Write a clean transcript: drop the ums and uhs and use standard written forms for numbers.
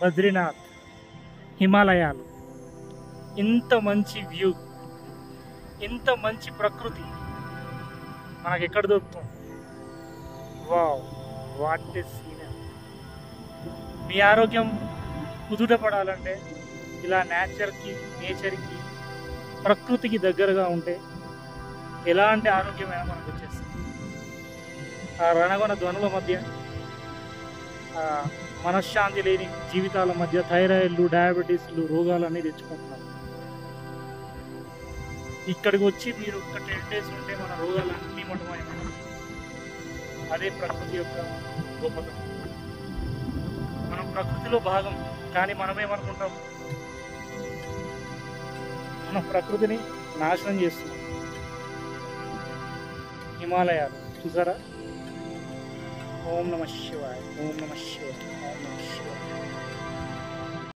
బద్రీనాథ్, హిమాలయాలు, ఇంత మంచి వ్యూ, ఇంత మంచి ప్రకృతి మనకు ఎక్కడ దొరుకుతుంది? Wow, what is scenery! మీ ఆరోగ్యం కుదుట పడాలంటే ఇలా నేచర్కి ప్రకృతికి దగ్గరగా ఉంటే ఎలాంటి ఆరోగ్యమైనా మనకు వచ్చేస్తుంది. ఆ రణగొన ధ్వనుల మధ్య, మనశ్శాంతి లేని జీవితాల మధ్య థైరాయిడ్లు, డయాబెటీస్లు రోగాలన్నీ తెచ్చుకుంటున్నారు. ఇక్కడికి వచ్చి మీరు ఒక 10 days ఉంటే మన రోగాలన్నీ మటుమైపోతాయి. అదే ప్రకృతి యొక్క గొప్పతనం. మనం ప్రకృతిలో భాగం, కానీ మనమేమనుకుంటాం, మనం ప్రకృతిని నాశనం చేస్తున్నాం. హిమాలయాలు చూసారా? ఓం నమః శివాయ, ఓం నమః శివాయ, ఓం నమః శివాయ.